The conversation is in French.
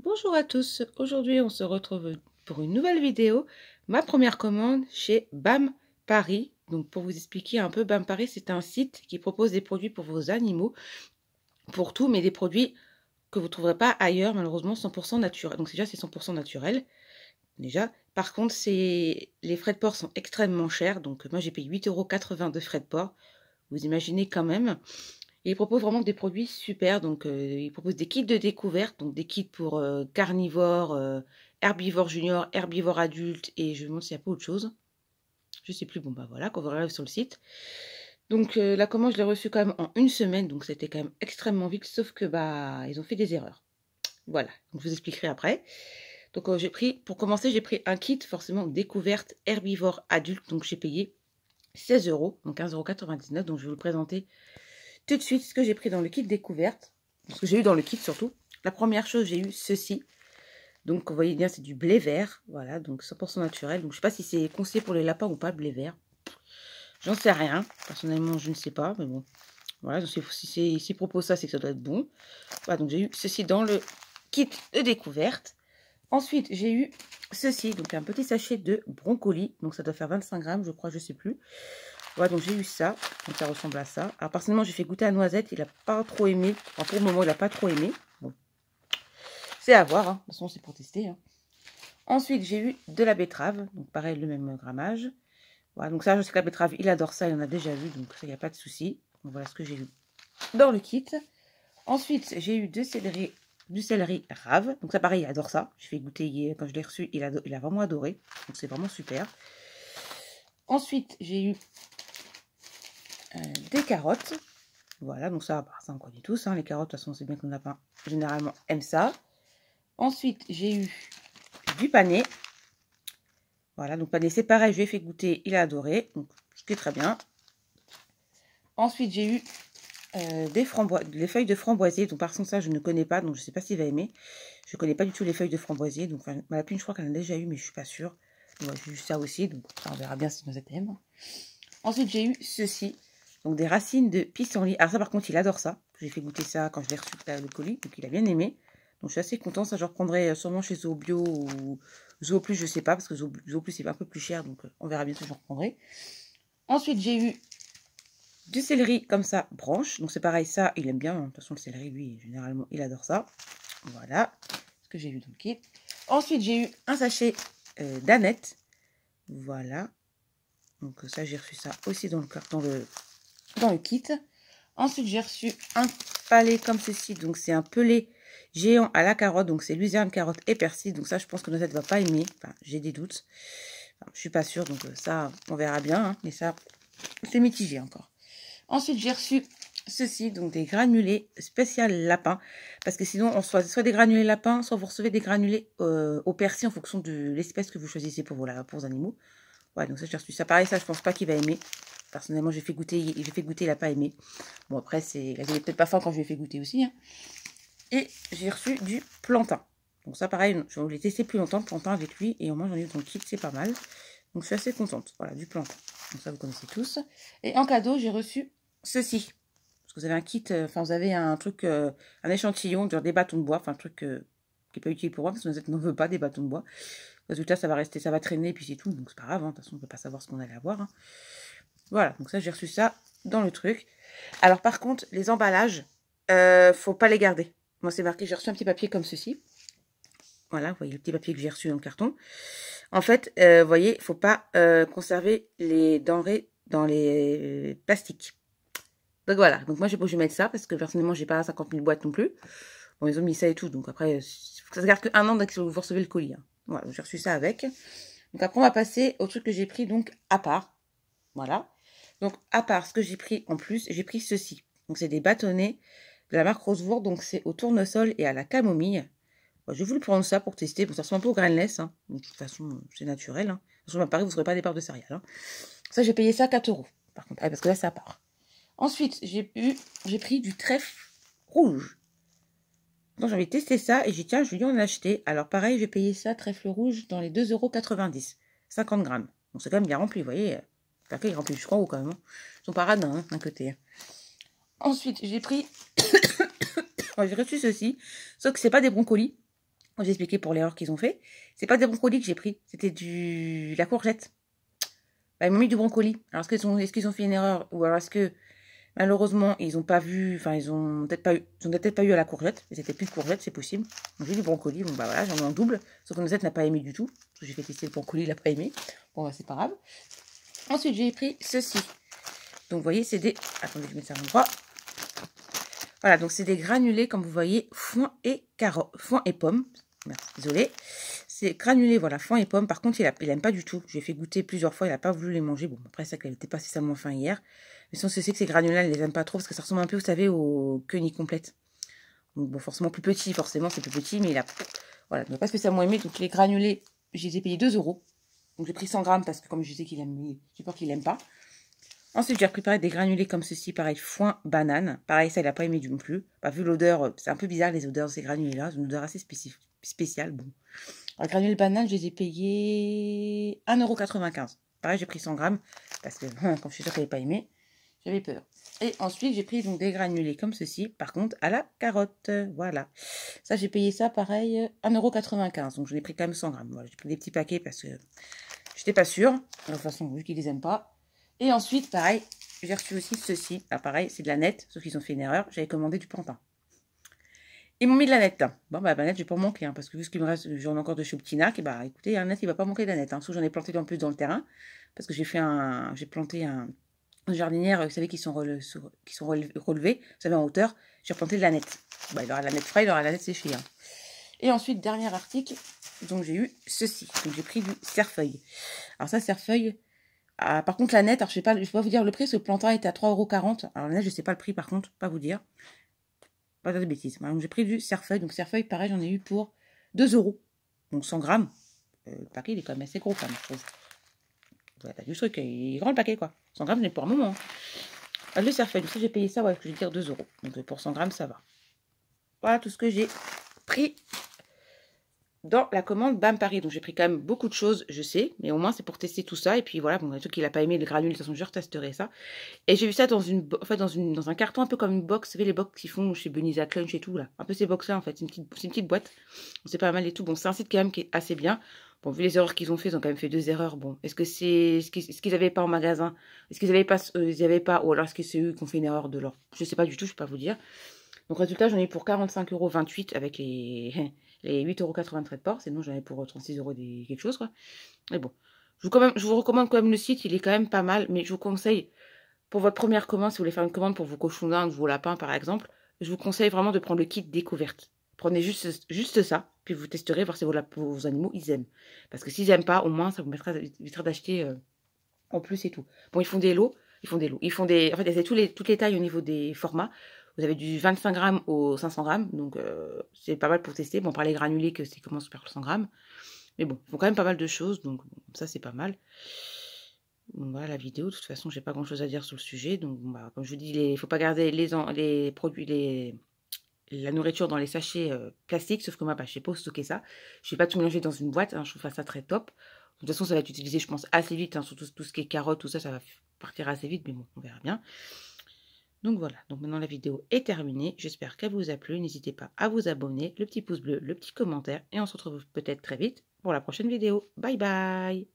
Bonjour à tous, aujourd'hui on se retrouve pour une nouvelle vidéo, ma première commande chez BAM Paris. Donc pour vous expliquer un peu, BAM Paris c'est un site qui propose des produits pour vos animaux, pour tout, mais des produits que vous ne trouverez pas ailleurs, malheureusement 100% naturel. Donc déjà c'est 100% naturel, déjà. Par contre les frais de port sont extrêmement chers, donc moi j'ai payé 8,80 € de frais de port, vous imaginez quand même. Et il propose vraiment des produits super. Donc, il propose des kits de découverte, donc des kits pour carnivores, herbivores juniors, herbivores adultes, et je me demande s'il n'y a pas autre chose. Je sais plus. Bon, bah voilà, qu'on verra sur le site. Donc, la commande, je l'ai reçue quand même en une semaine, donc c'était quand même extrêmement vite, sauf que bah ils ont fait des erreurs. Voilà, donc je vous expliquerai après. Donc, pour commencer, j'ai pris un kit forcément découverte herbivore adulte, donc j'ai payé 16 €, donc 15,99 €. Donc, je vais vous le présenter tout de suite ce que j'ai pris dans le kit découverte, ce que j'ai eu dans le kit surtout. La première chose, j'ai eu ceci. Donc, vous voyez bien, c'est du blé vert. Voilà, donc 100% naturel. Donc, je ne sais pas si c'est conseillé pour les lapins ou pas, le blé vert. J'en sais rien. Personnellement, je ne sais pas. Mais bon, voilà, s'ils proposent ça, c'est que ça doit être bon. Voilà, donc j'ai eu ceci dans le kit de découverte. Ensuite, j'ai eu ceci. Donc, un petit sachet de brocoli. Donc, ça doit faire 25 grammes, je crois, je ne sais plus. Voilà, donc j'ai eu ça, donc ça ressemble à ça. Alors personnellement, j'ai fait goûter à noisette, il n'a pas trop aimé. Enfin, pour le moment, il n'a pas trop aimé. Bon, c'est à voir, hein. De toute façon, c'est pour tester. Hein. Ensuite, j'ai eu de la betterave, donc pareil, le même grammage. Voilà, donc ça, je sais que la betterave, il adore ça, il en a déjà vu, donc ça, il n'y a pas de souci. Donc voilà ce que j'ai eu dans le kit. Ensuite, j'ai eu du céleri rave. Donc ça, pareil, il adore ça. Je fais goûter hier, quand je l'ai reçu, il a vraiment adoré. Donc c'est vraiment super. Ensuite, j'ai eu des carottes. Voilà, donc ça on connaît tous. Hein, les carottes, de toute façon, c'est bien que nos lapins, généralement, aiment ça. Ensuite, j'ai eu du panais. Voilà, donc panais, c'est pareil, je lui ai fait goûter, il a adoré. Donc, ce très bien. Ensuite, j'ai eu des feuilles de framboisier. Donc, par contre, ça, je ne connais pas. Donc, je ne sais pas s'il va aimer. Je ne connais pas du tout les feuilles de framboisier. Donc, ma lapine, je crois qu'elle en a déjà eu, mais je ne suis pas sûre. Donc, j'ai eu ça aussi. Donc, on verra bien si nous aime. Ensuite, j'ai eu ceci. Donc, des racines de pissenlit. Alors, ça, par contre, il adore ça. J'ai fait goûter ça quand je l'ai reçu le colis. Donc, il a bien aimé. Donc, je suis assez contente. Ça, je reprendrai sûrement chez Zoo Bio ou Zoo Plus, je sais pas. Parce que Zoo Plus, c'est un peu plus cher. Donc, on verra bien si je reprendrai. Ensuite, j'ai eu du céleri comme ça, branche. Donc, c'est pareil. Ça, il aime bien. De toute façon, le céleri, lui, généralement, il adore ça. Voilà ce que j'ai eu dans le kit. Ensuite, j'ai eu un sachet d'aneth. Voilà. Donc, ça, j'ai reçu ça aussi dans le kit. Ensuite, j'ai reçu un palais comme ceci. Donc, c'est un pelé géant à la carotte. Donc, c'est luzerne, carotte et persil. Donc, ça, je pense que Noisette ne va pas aimer. Enfin, j'ai des doutes. Enfin, je suis pas sûre. Donc, ça, on verra bien. Hein. Mais ça, c'est mitigé encore. Ensuite, j'ai reçu ceci. Donc, des granulés spécial lapin. Parce que sinon, on reçoit soit des granulés lapin, soit vous recevez des granulés au persil en fonction de l'espèce que vous choisissez pour vos animaux. Ouais, donc ça, j'ai reçu ça. Pareil, ça, je pense pas qu'il va aimer. Personnellement, j'ai fait goûter, il n'a pas aimé. Bon, après, il avait peut-être pas faim quand je lui ai fait goûter aussi. Hein. Et j'ai reçu du plantain. Donc ça, pareil, je l'ai testé plus longtemps, le plantain avec lui. Et au moins, j'en ai eu dans le kit, c'est pas mal. Donc, je suis assez contente. Voilà, du plantain. Donc ça, vous connaissez tous. Et en cadeau, j'ai reçu ceci. Parce que vous avez un kit, enfin, vous avez un truc, un échantillon, genre des bâtons de bois. Enfin, un truc qui n'est pas utile pour moi, parce que vous n'en veut pas des bâtons de bois. Résultat, ça va rester, ça va traîner, puis c'est tout. Donc, c'est pas grave. Hein. De toute façon, on ne peut pas savoir ce qu'on allait avoir. Hein. Voilà, donc ça, j'ai reçu ça dans le truc. Alors, par contre, les emballages, faut pas les garder. Moi, c'est marqué, j'ai reçu un petit papier comme ceci. Voilà, vous voyez le petit papier que j'ai reçu dans le carton. En fait, vous voyez, il faut pas conserver les denrées dans les plastiques. Donc voilà, donc moi, je vais mettre ça, parce que personnellement, j'ai pas 50 000 boîtes non plus. Bon, ils ont mis ça et tout, donc après, ça se garde que 1 an dès que vous recevez le colis. Hein. Voilà, j'ai reçu ça avec. Donc après, on va passer au truc que j'ai pris, donc, à part. Voilà. Donc, à part ce que j'ai pris en plus, j'ai pris ceci. Donc, c'est des bâtonnets de la marque Rosewood. Donc, c'est au tournesol et à la camomille. Bon, je vais vous prendre ça pour tester. Bon, ça ressemble un peu au grainless. Hein. Donc, de toute façon, c'est naturel. Hein. De toute façon, à Paris, vous ne serez pas des barres de céréales. Hein. Ça, j'ai payé ça 4 €. Par contre, parce que là, c'est à part. Ensuite, j'ai pris du trèfle rouge. Donc, j'avais testé ça et j'ai dit, tiens, je lui en ai acheté. Alors, pareil, j'ai payé ça, trèfle rouge, dans les 2,90 €. 50 grammes. Donc, c'est quand même bien rempli, vous voyez. Le paquet est rempli jusqu'en haut, quand même. Hein. Ils sont pas radins, hein, d'un côté. Ensuite, j'ai pris... j'ai reçu ceci. Sauf que c'est pas des brocolis. quand j'ai expliqué pour l'erreur qu'ils ont fait. C'est pas des brocolis que j'ai pris, c'était la courgette. Bah, ils m'ont mis du brocoli. Alors est-ce qu'ils ont fait une erreur, ou alors est-ce que malheureusement ils ont pas vu, enfin ils ont peut-être pas eu à la courgette, et c'était plus de courgette, c'est possible. Donc j'ai du brocoli, bon bah voilà, j'en ai en double. Sauf que Nosette n'a pas aimé du tout. Parce que j'ai fait tester le brocoli, il a pas aimé. Bon bah c'est pas grave. Ensuite j'ai pris ceci. Donc vous voyez c'est des, attendez je mets ça à l'endroit. Voilà, donc c'est des granulés, comme vous voyez, foin et carottes, foin et pommes. Merci, désolé. C'est granulé, voilà, foin et pommes. Par contre, il aime pas du tout. J'ai fait goûter plusieurs fois, il a pas voulu les manger. Bon, après, ça qu'elle n'était pas spécialement faim hier. Mais sans ceci que ces granulés, elle les aime pas trop parce que ça ressemble un peu, vous savez, aux quenilles complètes. Donc bon, forcément plus petit, forcément c'est plus petit, mais voilà, il n'a pas spécialement aimé. Donc les granulés, je les ai payés 2 €. Donc j'ai pris 100 grammes parce que comme je sais qu'il aime, j'ai peur qu'il aime pas. Ensuite, j'ai préparé des granulés comme ceci, pareil, foin banane. Pareil, ça, il n'a pas aimé du non plus. Bah, vu l'odeur, c'est un peu bizarre les odeurs de ces granulés-là. C'est une odeur assez spéciale. Bon. Alors, granulés banane, je les ai payés 1,95 €. Pareil, j'ai pris 100 grammes parce que, comme je suis sûre qu'elle n'avait pas aimé, j'avais peur. Et ensuite, j'ai pris donc des granulés comme ceci, par contre, à la carotte. Voilà. Ça, j'ai payé ça, pareil, 1,95 €. Donc, j'en ai pris quand même 100 grammes. Voilà, j'ai pris des petits paquets parce que j'étais pas sûre. De toute façon, vu qu'ils les aiment pas. Et ensuite, pareil, j'ai reçu aussi ceci. Ah, pareil, c'est de la nette, sauf qu'ils ont fait une erreur. J'avais commandé du plantain. Ils m'ont mis de la nette. Bon, bah, la nette, je vais pas manquer, hein, parce que vu ce qu'il me reste, j'en ai encore de chez Optinac, et bah, écoutez, la nette, il va pas manquer de la nette. Hein. Sauf que j'en ai planté en plus dans le terrain, parce que j'ai planté une jardinière, vous savez, qui sont relevées, vous savez, en hauteur. J'ai replanté de la nette. Bah, il aura la nette fraîche, il aura la nette séchée. Hein. Et ensuite, dernier article, donc j'ai eu ceci. Donc j'ai pris du cerfeuil. Alors ça, cerfeuil. Ah, par contre, la nette, alors je peux pas vous dire le prix, parce que le plantain était à 3,40 €. Alors la nette, je sais pas le prix, par contre, pas vous dire. Pas de bêtises. Donc j'ai pris du cerfeuil. Donc cerfeuil, pareil, j'en ai eu pour 2 €. Donc 100 grammes. Le paquet, il est quand même assez gros, quand même, je trouve. Ouais, t'as vu le truc, il est grand le paquet, quoi. 100 grammes, j'en ai pour un moment. Hein. Le cerfeuil, donc ça, j'ai payé ça, ouais, je vais dire 2 €. Donc pour 100 grammes, ça va. Voilà tout ce que j'ai pris dans la commande BAM Paris. Donc j'ai pris quand même beaucoup de choses, je sais, mais au moins c'est pour tester tout ça. Et puis voilà, bon, le truc qu'il n'a pas aimé, le granule, de toute façon je retesterai ça. Et j'ai vu ça dans dans un carton un peu comme une box, vous savez les box qu'ils font chez Bunny's at Lunch et tout là. Un peu ces box là en fait, c'est une petite boîte. C'est pas mal et tout. Bon, c'est un site quand même qui est assez bien. Bon, vu les erreurs qu'ils ont fait, ils ont quand même fait 2 erreurs. Bon, est-ce que c'est ce qu'ils n'avaient pas en magasin? Est-ce qu'ils n'avaient pas, ou alors est-ce que c'est eux qui ont fait une erreur de leur, je sais pas du tout, je peux pas vous dire. Donc résultat, j'en ai eu pour 45,28 € avec les 8,93 € de port. Sinon, j'en ai pour 36 € des quelque chose, quoi. Mais bon, je vous recommande quand même le site. Il est quand même pas mal. Mais je vous conseille, pour votre première commande, si vous voulez faire une commande pour vos cochons d'Inde, vos lapins, par exemple, je vous conseille vraiment de prendre le kit découverte. Prenez juste ça, puis vous testerez, voir si vos animaux, ils aiment. Parce que s'ils n'aiment pas, au moins, ça vous évitera d'acheter en plus et tout. Bon, ils font des lots. En fait, il y a toutes les tailles au niveau des formats. Vous avez du 25 grammes au 500 grammes, donc c'est pas mal pour tester. Bon, par les granulés, que c'est commence par 100 grammes. Mais bon, ils font quand même pas mal de choses, donc ça, c'est pas mal. Donc, voilà la vidéo. De toute façon, j'ai pas grand chose à dire sur le sujet. Donc, bah, comme je vous dis, il faut pas garder les produits, la nourriture dans les sachets plastiques, sauf que moi, bah, je sais pas où stocker ça. Je vais pas tout mélanger dans une boîte, hein, je trouve ça très top. De toute façon, ça va être utilisé, je pense, assez vite, hein, surtout tout ce qui est carottes, tout ça, ça va partir assez vite, mais bon, on verra bien. Donc voilà, donc maintenant la vidéo est terminée. J'espère qu'elle vous a plu. N'hésitez pas à vous abonner, le petit pouce bleu, le petit commentaire, et on se retrouve peut-être très vite pour la prochaine vidéo. Bye bye!